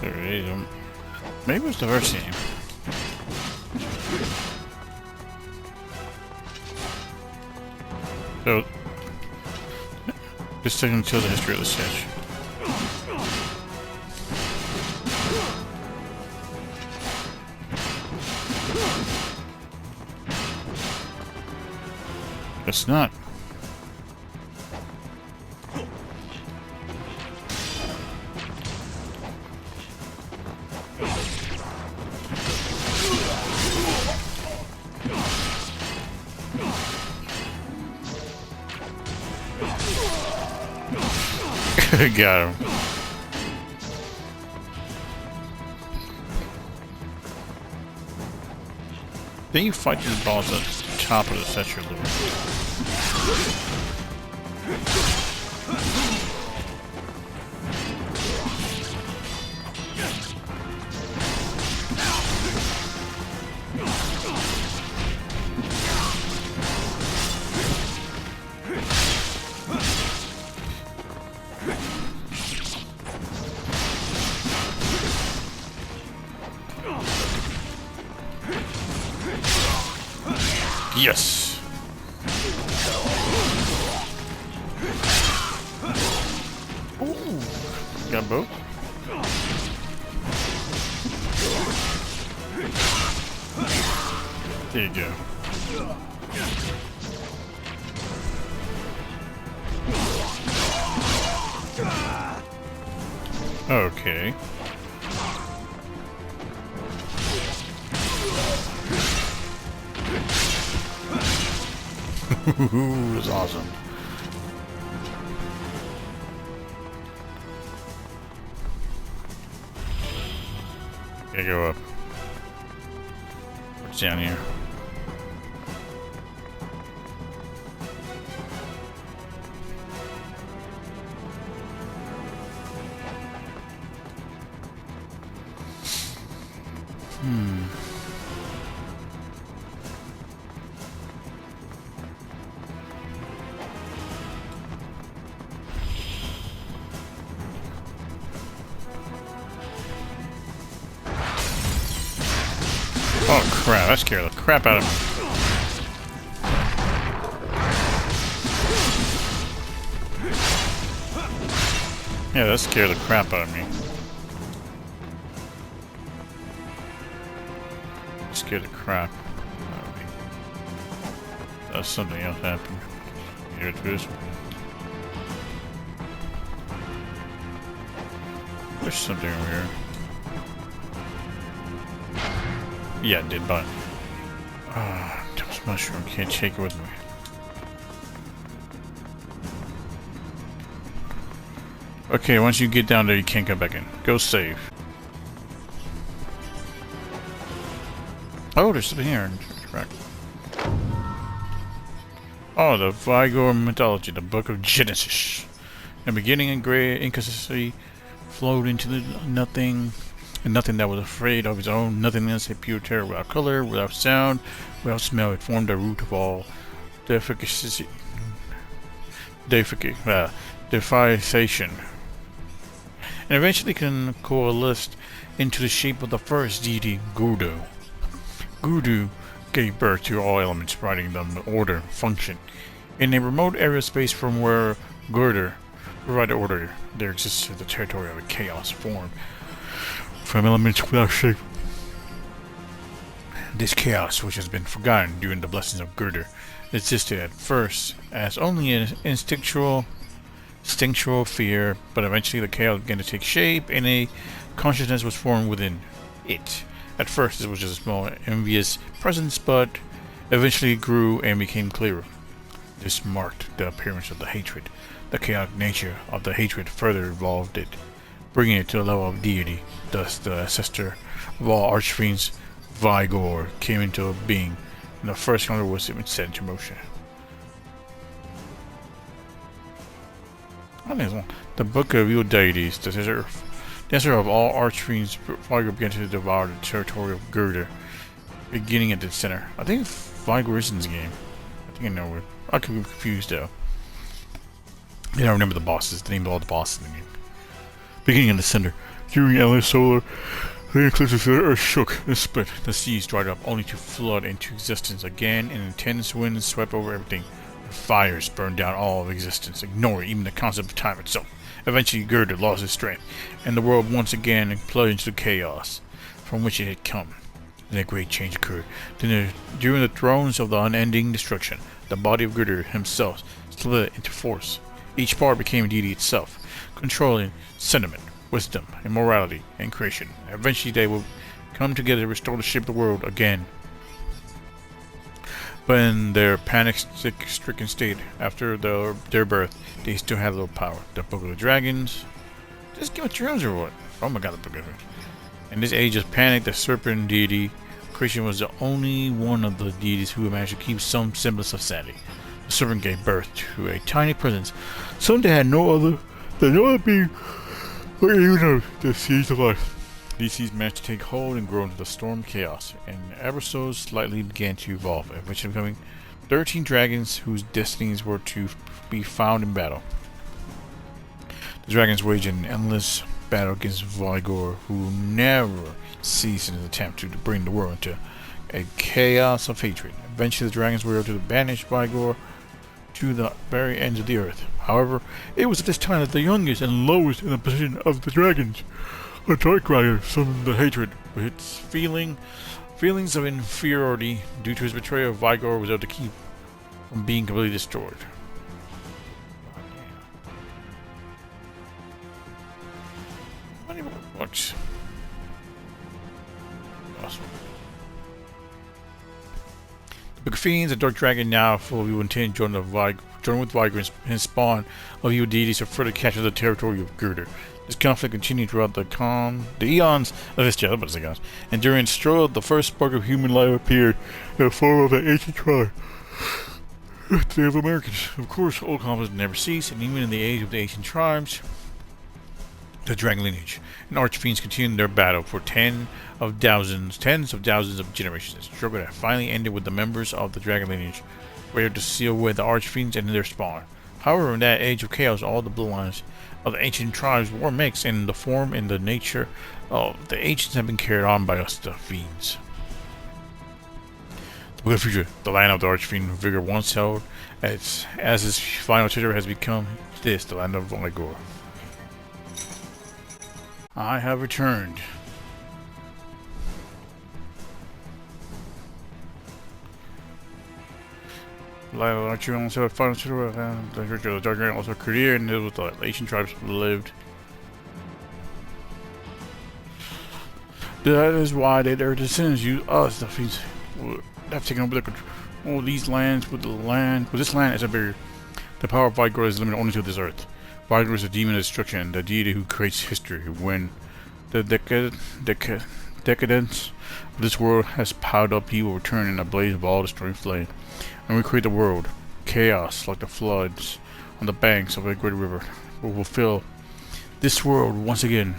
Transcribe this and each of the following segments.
There it is. Maybe it was the first game. So, just taking to the history of the sketch. It's not. Got him. Then you fight these balls at the top of the statue of liberty. Yes. Ooh. Got both. There you go. Okay. Ooh, that's awesome. Gotta go up. What's down here? Oh crap, that scared the crap out of me. Yeah, that scared the crap out of me. Scared the crap out of me. That's something else happened. Here it is. There's something over here. Yeah, it did, but Devil's Mushroom, can't take it with me. Okay, once you get down there, you can't come back in. Go save. Oh, there's something here. Correct. Oh, the Vigor mythology, the Book of Genesis. In the beginning, and great inconsistency flowed into the nothing. And nothing that was afraid of its own nothingness, a pure terror without color, without sound, without smell. It formed the root of all deification. And eventually can coalesce into the shape of the first deity, Gudu. Gudu gave birth to all elements, providing them order, function. In a remote area of space from where Girder provided order, there existed the territory of a chaos formed from elements without shape. This chaos, which has been forgotten during the blessings of Girder, existed at first as only an instinctual fear, but eventually the chaos began to take shape and a consciousness was formed within it. At first it was just a small envious presence, but eventually it grew and became clearer. This marked the appearance of the hatred. The chaotic nature of the hatred further evolved it, bringing it to the level of deity. Thus, the ancestor of all archfiends, Vigor, came into being, and the first hunger was set into motion. I think it's one. The Book of Evil Deities, the answer of all archfiends, Vigor began to devour the territory of Girder, beginning at the center. I think Vigor is in this game. I think I know it. I could be confused though. I don't remember the bosses, the name of all the bosses in the game. Beginning in the center, During endless solar, the eclipse of the earth shook and split. The seas dried up, only to flood into existence again, and intense winds swept over everything. Fires burned down all of existence, ignoring even the concept of time itself. Eventually, Girder lost his strength, and the world once again plunged into chaos from which it had come. Then a great change occurred. During the thrones of the unending destruction, the body of Girder himself split into force. Each part became a deity itself, controlling sentiment, wisdom, and morality, and creation. Eventually, they will come together to restore the shape of the world again. But in their panic-stricken state, after their birth, they still had a little power. The Book of the Dragons. Just Game of Thrones or what? Oh my god, the Book of Thrones. In this age of panic, the serpent deity, Creation, was the only one of the deities who managed to keep some semblance of sanity. The serpent gave birth to a tiny presence, something that had no other being, or even the seeds of life. These seeds managed to take hold and grow into the storm chaos, and ever so slightly began to evolve, eventually becoming 13 dragons whose destinies were to be found in battle. The dragons waged an endless battle against Vigor, who never ceased in his attempt to bring the world into a chaos of hatred. Eventually, the dragons were able to banish Vigor to the very ends of the earth. However, it was at this time that the youngest and lowest in the position of the dragons, a dark rider, summoned the hatred. With its feelings of inferiority due to his betrayal, Vigor was able to keep from being completely destroyed. What? Awesome. The Book of Fiends, a dark dragon now full of evil intent, joined with Vigor and his spawn of evil deities to further capture the territory of Girder. This conflict continued throughout the eons of history, and during struggle, the first spark of human life appeared in the form of an ancient tribe, the Native Americans. Of course, old conflicts never cease, and even in the age of the ancient tribes, the dragon lineage and archfiends continued their battle for tens of thousands of generations. The struggle that finally ended with the members of the dragon lineage were able to seal away the archfiends and their spawn. However, in that age of chaos, all the bloodlines of the ancient tribes were mixed, and the form and the nature of the ancients have been carried on by us, the fiends. The Book of the Future, the land of the archfiend Vigor once held, as his final territory has become this, the land of Vigor. I have returned. Like you also final the dark also career, and it was the Asian tribes lived. That is why their descendants use us, the fiends, have taken over the control of these lands. With this land as a barrier, the power of Vigor is limited only to this earth. Vigor is a demon of destruction, the deity who creates history. When the decadence of this world has piled up, he will return in a blaze of all-destroying flame and recreate the world. Chaos, like the floods on the banks of a great river, will fill this world once again,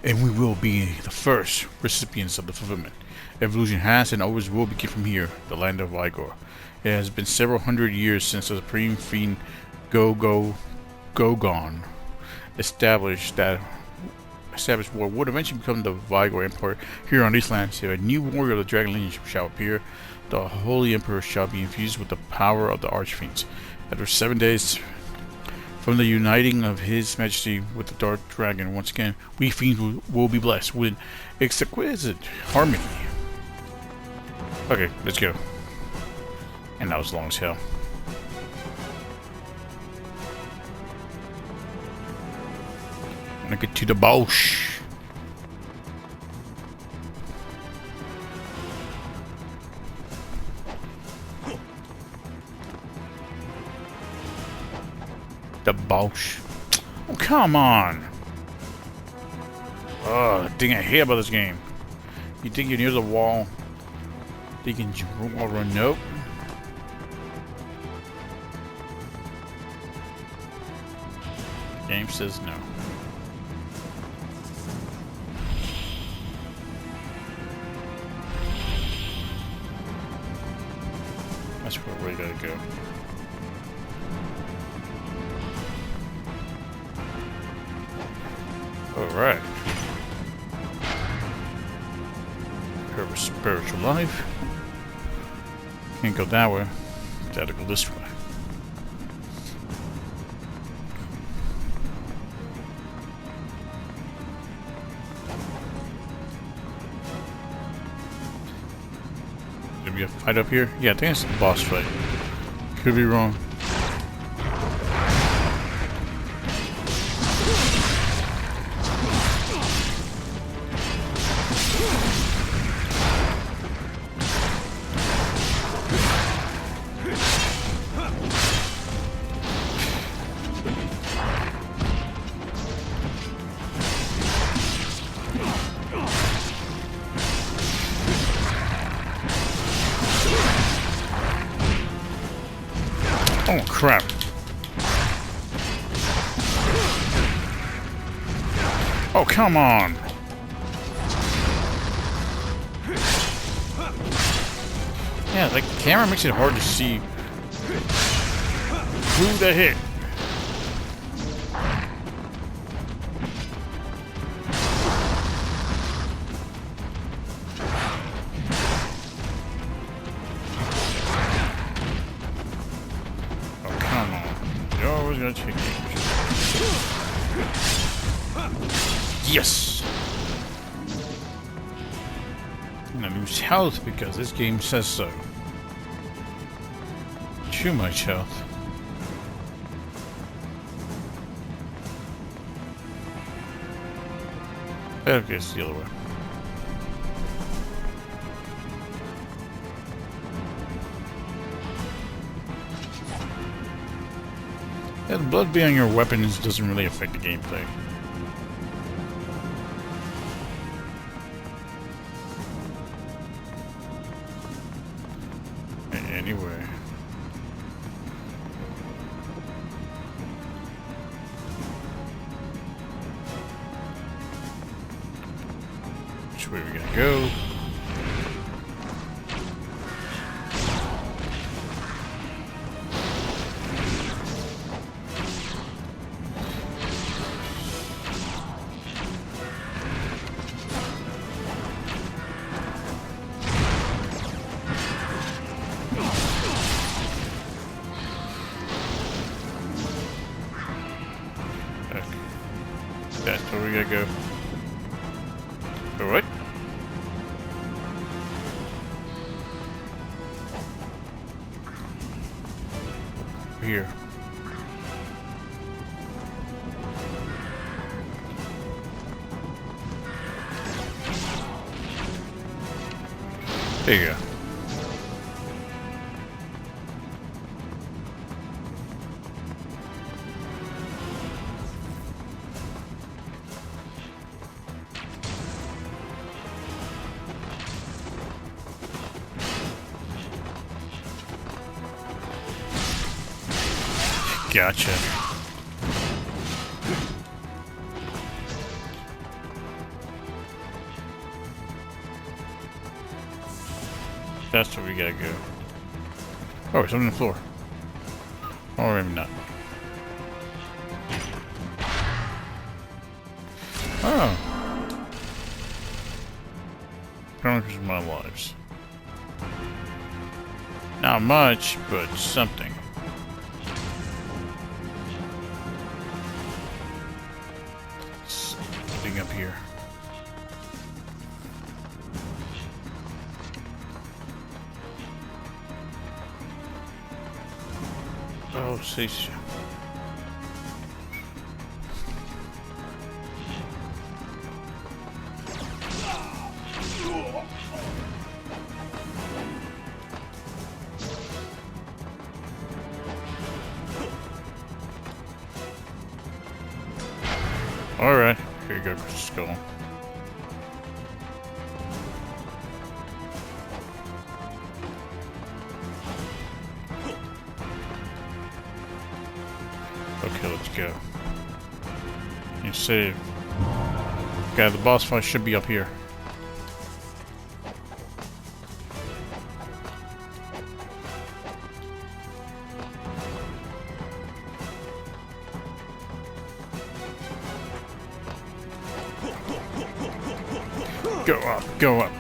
and we will be the first recipients of the fulfillment. Evolution has and always will begin from here, the land of Vigor. It has been several hundred years since the supreme fiend Gogon established what would eventually become the Vigor Empire here on these lands. A new warrior of the dragon lineage shall appear. The Holy Emperor shall be infused with the power of the Archfiends. After 7 days from the uniting of His Majesty with the Dark Dragon, once again, we fiends will be blessed with exquisite harmony. Okay, let's go. And that was long as hell. I'm gonna get to the boss. The boss. Oh, come on. Oh, the thing I hate about this game. You think you're near the wall, you can run. Nope. Game says no. That's where we gotta go. Alright. Her spiritual life. Can't go that way. Gotta go this way. Did we have a fight up here? Yeah, I think it's the boss fight. Could be wrong. Oh crap. Oh, come on. Yeah, like the camera makes it hard to see who that hit. Gonna take damage. Yes! And I lose health because this game says so. Too much health. Okay, it's the other way. Yeah, the blood being on your weapons doesn't really affect the gameplay. Anyway. Which way we gotta go? That's where we gotta go. Alright. Here. There you go. Gotcha. That's where we gotta go. Oh, it's on the floor. Or maybe not. Oh. Chronicles of my lives. Not much, but something. Something up here. Oh, see. Alright, here you go, Skull. Okay, let's go. You save. Okay, the boss fight should be up here. Go up, go up.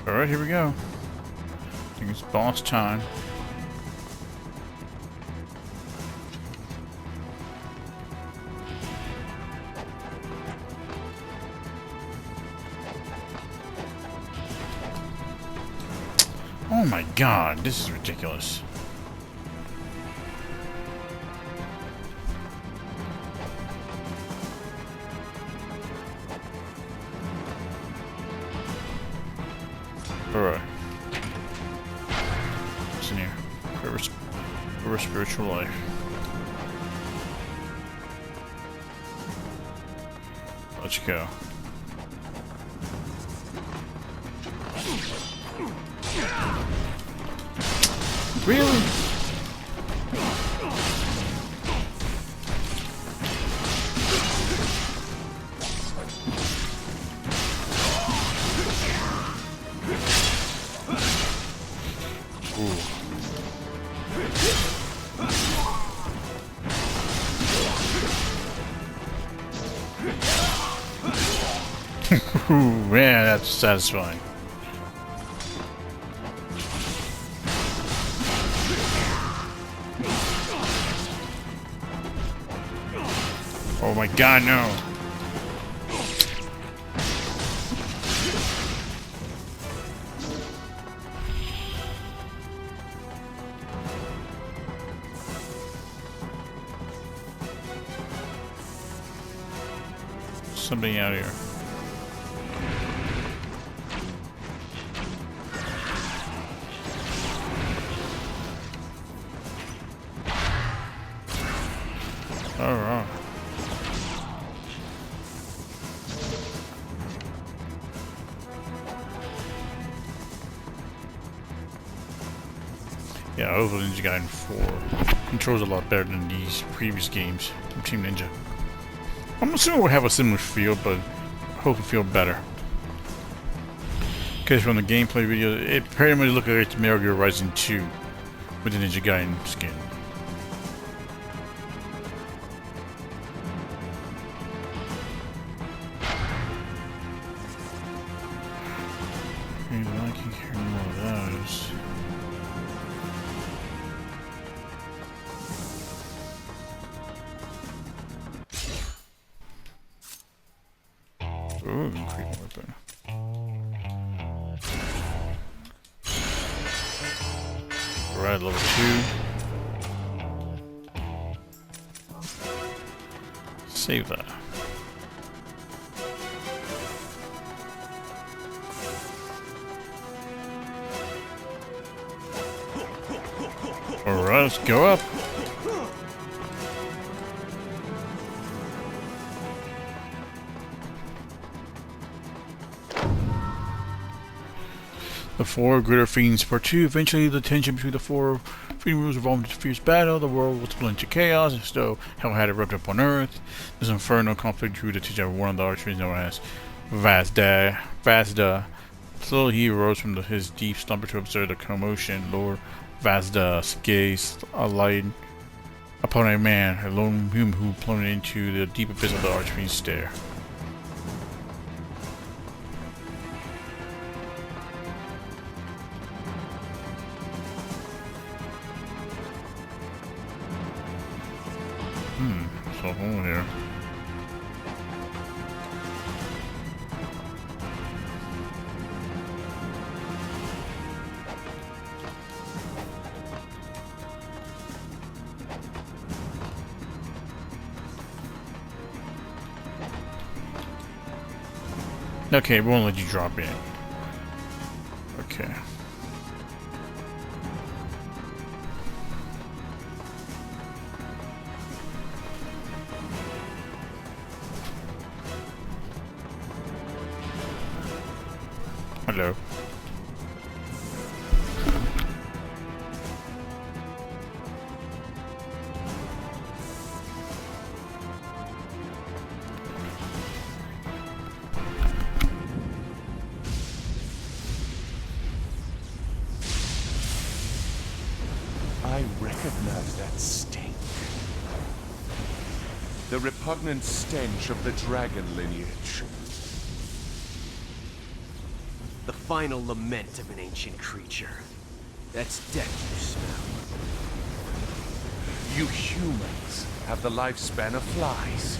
Alright, here we go. I think it's boss time. Oh my god, this is ridiculous. Alright. What's in here? For spiritual life. Let's go. Really? Ooh, man, that's satisfying. Oh my god, no. Something out here. Alright. Yeah, Overwatch Ninja Gaiden 4 controls a lot better than these previous games from Team Ninja. I'm assuming we'll have a similar feel, but I hope it feel better. Because from the gameplay video, it pretty much looks like it's Metal Gear Rising 2 with the Ninja Gaiden skin. Okay, I can hear more of those. Ooh, creep weapon. Alright, level 2. Save that. Alright, let's go up. The four Greater Fiends Part 2. Eventually, the tension between the four Fiend rulers evolved into a fierce battle. The world was split into chaos, as though hell had erupted upon Earth. This infernal conflict drew the attention of one of the archers known as Vazda. Slowly, he arose from his deep slumber to observe the commotion. Lord Vazda's gaze alighted upon a man, a lone human who plummeted into the deep abyss of the Archfiend's stare. Over here. Okay, we won't let you drop in. Okay. Hello. the repugnant stench of the dragon lineage. The final lament of an ancient creature. That's death you smell. You humans have the lifespan of flies.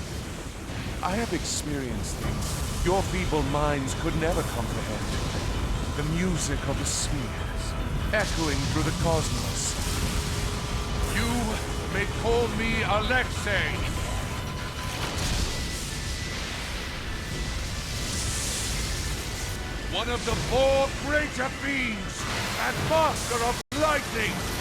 I have experienced things your feeble minds could never comprehend. The music of the spheres, echoing through the cosmos. You may call me Alexei. One of the four greater fiends, and master of lightning.